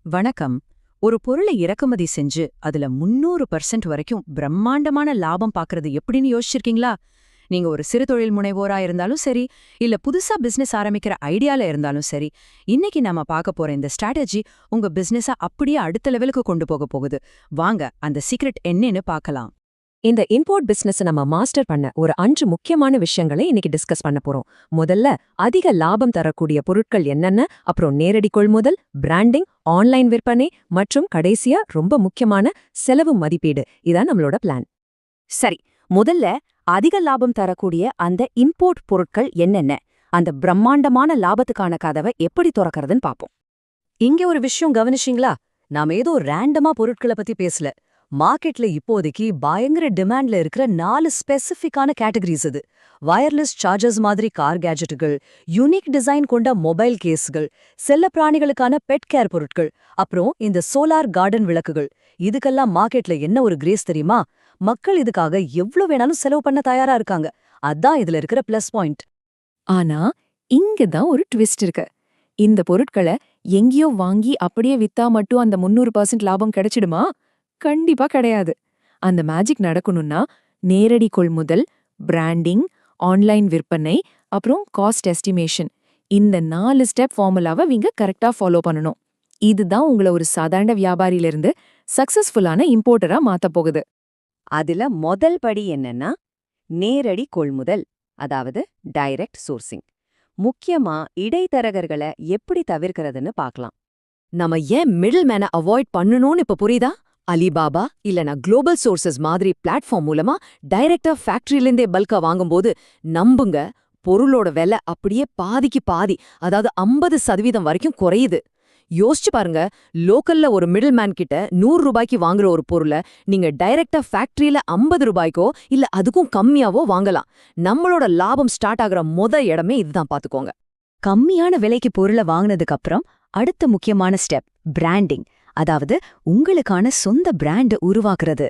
வணக்கம். ஒரு பொருளை இறக்குமதி செஞ்சு அதுல 300% வரைக்கும் பிரம்மாண்டமான லாபம் பார்க்கறது எப்படின்னு யோசிச்சிருக்கீங்களா? நீங்க ஒரு சிறு தொழில் முனைவோரா இருந்தாலும் சரி, இல்ல புதுசா பிசினஸ் ஆரம்பிக்கிற ஐடியால இருந்தாலும் சரி, இன்னைக்கு நாம பார்க்க போற இந்த ஸ்ட்ராட்டஜி உங்க பிசினஸ அப்படியே அடுத்த லெவலுக்கு கொண்டு போக போகுது. வாங்க அந்த சீக்ரெட் என்னன்னு பார்க்கலாம். இந்த இம்போர்ட் பிசினஸ் நம்ம மாஸ்டர் பண்ண ஒரு 5 முக்கியமான விஷயங்களை இன்னைக்கு டிஸ்கஸ் பண்ண போறோம். முதல்ல அதிக லாபம் தரக்கூடிய பொருட்கள் என்னென்ன, அப்புறம் நேரடி கொள்முதல், பிராண்டிங், ஆன்லைன் விற்பனை மற்றும் கடைசியா ரொம்ப முக்கியமான செலவு மதிப்பீடு. இதான் நம்மளோட பிளான். சரி, முதல்ல அதிக லாபம் தரக்கூடிய அந்த இம்போர்ட் பொருட்கள் என்னென்ன, அந்த பிரம்மாண்டமான லாபத்துக்கான கதவை எப்படி திறக்கறதுன்னு பாப்போம். இங்க ஒரு விஷயம் கவனிச்சிங்களா? நாம ஏதோ ரேண்டமா பொருட்களை பத்தி பேசல. மார்க்கெட்ல இப்போதைக்கு பயங்கர டிமாண்ட்ல இருக்கிற 4 ஸ்பெசிஃபிக்கான கேட்டகரிஸ் இது. வயர்லெஸ் சார்ஜர்ஸ் மாதிரி கார் கேஜெட்டுகள், யூனிக் டிசைன் கொண்ட மொபைல் கேஸ்கள், செல்ல பிராணிகளுக்கான பெட் கேர் பொருட்கள், அப்புறம் இந்த சோலார் கார்டன் விளக்குகள். இதுக்கெல்லாம் மார்க்கெட்ல என்ன ஒரு கிரேஸ் தெரியுமா? மக்கள் இதுக்காக எவ்ளோ வேணாலும் செலவு பண்ண தயாரா இருக்காங்க. அதான் இதுல இருக்கிற பிளஸ் பாயிண்ட். ஆனா இங்கதான் ஒரு ட்விஸ்ட் இருக்கு. இந்த பொருட்களை எங்கேயோ வாங்கி அப்படியே வித்தா மட்டும் அந்த 300% லாபம் கிடைச்சிடுமா? கண்டிப்பா கிடையாது. அந்த மேஜிக் நடக்கணும்னா நேரடி கொள்முதல், பிராண்டிங், ஆன்லைன் விற்பனை, அப்புறம் காஸ்ட் எஸ்டிமேஷன், இந்த 4 ஸ்டெப் ஃபார்முலாவை நீங்க கரெக்டா ஃபாலோ பண்ணணும். இதுதான் உங்களை ஒரு சாதாரண வியாபாரியிலிருந்து சக்சஸ்ஃபுல்லான இம்போர்ட்டரா மாத்தப் போகுது. அதுல முதல் படி என்னன்னா நேரடி கொள்முதல், அதாவது டைரக்ட் சோர்சிங். முக்கியமா இடைத்தரகர்களை எப்படி தவிர்க்கிறதுன்னு பார்க்கலாம். நம்ம ஏன் மிடில் மேனை அவாய்ட் பண்ணணும்னு இப்ப புரியுதா? அலிபாபா இல்லனா குளோபல் சோர்சஸ் மாதிரி பிளாட்ஃபார்ம் மூலமா டைரக்டா ஃபேக்டரியிலேருந்தே பல்கா வாங்கும்போது நம்புங்க, பொருளோட விலை அப்படியே பாதிக்கு பாதி, அதாவது 50% வரைக்கும் குறையுது. யோசிச்சு பாருங்க, லோக்கல்ல ஒரு மிடில் மேன் கிட்ட 100 ரூபாய்க்கு வாங்குற ஒரு பொருளை நீங்க டைரக்டா ஃபேக்டரியில 50 ரூபாய்க்கோ இல்ல அதுக்கும் கம்மியாவோ வாங்கலாம். நம்மளோட லாபம் ஸ்டார்ட் ஆகுற இடமே இதுதான், பாத்துக்கோங்க. கம்மியான விலைக்கு பொருளை வாங்கினதுக்கு அப்புறம் அடுத்த முக்கியமான ஸ்டெப் பிராண்டிங், அதாவது உங்களுக்கான சொந்த பிராண்ட் உருவாக்குறது.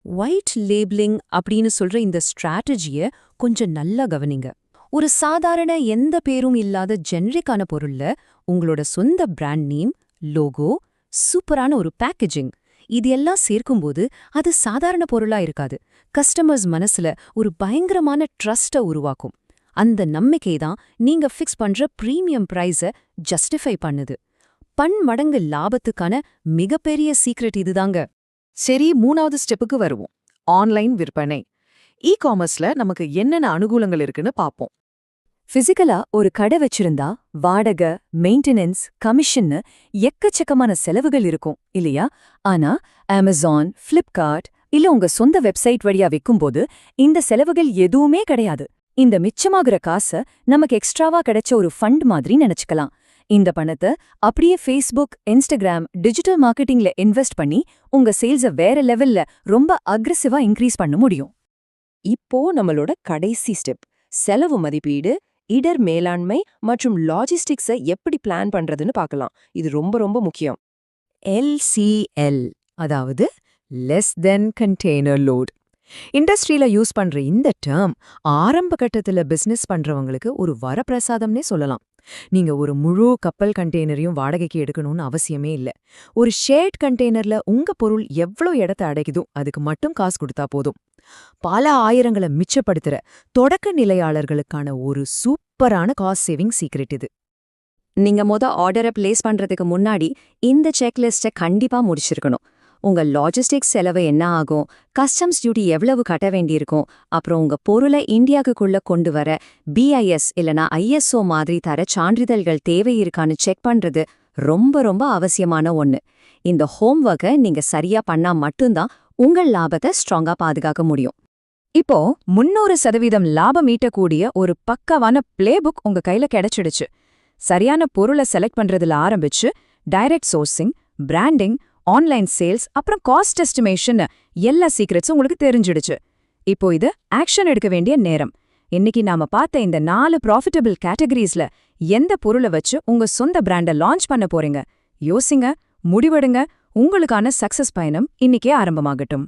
ஒயிட் லேபிளிங் அப்படின்னு சொல்ற இந்த ஸ்ட்ராட்டஜிய கொஞ்சம் நல்லா கவனிங்க. ஒரு சாதாரண எந்த பேரும் இல்லாத ஜெனரிக்கான பொருள்ல உங்களோட சொந்த பிராண்ட் நேம், லோகோ, சூப்பரான ஒரு பேக்கேஜிங், இது எல்லாம் சேர்க்கும்போது அது சாதாரண பொருளா இருக்காது. கஸ்டமர்ஸ் மனசுல ஒரு பயங்கரமான ட்ரஸ்ட உருவாக்கும். அந்த நம்பிக்கை தான் நீங்க ஃபிக்ஸ் பண்ற பிரீமியம் பிரைஸ ஜஸ்டிஃபை பண்ணுது. பன்மடங்கு லாபத்துக்கான மிகப்பெரிய சீக்ரெட் இதுதாங்க. சரி, 3வது ஸ்டெப்புக்கு வருவோம். ஆன்லைன் விற்பனை. இ-காமர்ஸ்ல நமக்கு என்னென்ன அனுகூலங்கள் இருக்குன்னு பாப்போம். பிசிக்கலா ஒரு கடை வச்சிருந்தா வாடகை, மெயின்டெனன்ஸ், கமிஷன்னு எக்கச்சக்கமான செலவுகள் இருக்கும் இல்லையா? ஆனா அமேசான், ஃபிளிப்கார்ட் இல்ல உங்க சொந்த வெப்சைட் வழியா விற்கும்போது இந்த செலவுகள் எதுவுமே கிடையாது. இந்த மிச்சமாகுற காசை நமக்கு எக்ஸ்ட்ராவா கிடைச்ச ஒரு ஃபண்ட் மாதிரி நினைச்சுக்கலாம். இந்த பணத்தை அப்படியே ஃபேஸ்புக், இன்ஸ்டாகிராம், டிஜிட்டல் மார்க்கெட்டிங்ல இன்வெஸ்ட் பண்ணி உங்க சேல்ஸை வேற லெவல்ல ரொம்ப அக்ரெசிவா இன்க்ரீஸ் பண்ண முடியும். இப்போ நம்மளோட கடைசி ஸ்டெப், செலவு மதிப்பீடு, இடர் மேலாண்மை மற்றும் லாஜிஸ்டிக்ஸை எப்படி பிளான் பண்றதுன்னு பார்க்கலாம். இது ரொம்ப ரொம்ப முக்கியம். LCL, அதாவது லெஸ் தென் கண்டெய்னர் லோட். இண்டஸ்ட்ரியில யூஸ் பண்ற இந்த டேர்ம் ஆரம்ப கட்டத்துல பிசினஸ் பண்றவங்களுக்கு ஒரு வரப்பிரசாதம்னே சொல்லலாம். நீங்க ஒரு முழு கப்பல் கண்டெய்னரையும் வாடகைக்கு எடுக்கணும்னு அவசியமே இல்ல. ஒரு ஷேர்ட் கண்டெய்னர்ல உங்க பொருள் எவ்வளோ இடத்தை அடைக்குதோ அதுக்கு மட்டும் காசு கொடுத்தா போதும். பல ஆயிரங்களை மிச்சப்படுத்துற தொடக்க நிலையாளர்களுக்கான ஒரு சூப்பரான காஸ்ட் சேவிங் சீக்ரெட் இது. நீங்க ஆர்டரை பிளேஸ் பண்றதுக்கு முன்னாடி இந்த செக்லிஸ்ட்டை கண்டிப்பா முடிச்சிருக்கணும். உங்க லாஜிஸ்டிக்ஸ் செலவு என்ன ஆகும், கஸ்டம்ஸ் டியூட்டி எவ்வளவு கட்ட வேண்டியிருக்கும், அப்புறம் உங்க பொருளை இந்தியாவுக்குள்ள கொண்டு வர BIS இல்லனா ISO மாதிரி தர சான்றிதழ்கள் தேவை இருக்கான்னு செக் பண்றது ரொம்ப ரொம்ப அவசியமான ஒண்ணு. இந்த ஹோம்வொர்க்கை நீங்க சரியா பண்ணா மட்டும்தான் உங்கள் லாபத்தை ஸ்ட்ராங்கா பாதுகாக்க முடியும். இப்போ 300% லாபம் ஈட்டக்கூடிய ஒரு பக்காவான பிளேபுக் உங்க கையில கிடைச்சிடுச்சு. சரியான பொருளை செலக்ட் பண்றதுல ஆரம்பிச்சு direct sourcing, branding, online sales, அப்புறம் காஸ்ட் எஸ்டிமேஷன், எல்லா சீக்ரெட்ஸும் உங்களுக்கு தெரிஞ்சிடுச்சு. இப்போ இது ஆக்ஷன் எடுக்க வேண்டிய நேரம். இன்னைக்கு நாம பார்த்த இந்த 4 ப்ராஃபிட்டபிள் கேட்டகரிஸ்ல எந்த பொருளை வச்சு உங்க சொந்த பிராண்டை லான்ச் பண்ண போறீங்க? யோசிங்க, முடிவெடுங்க. உங்களுக்கான சக்சஸ் பயணம் இன்னைக்கே ஆரம்பமாகட்டும்.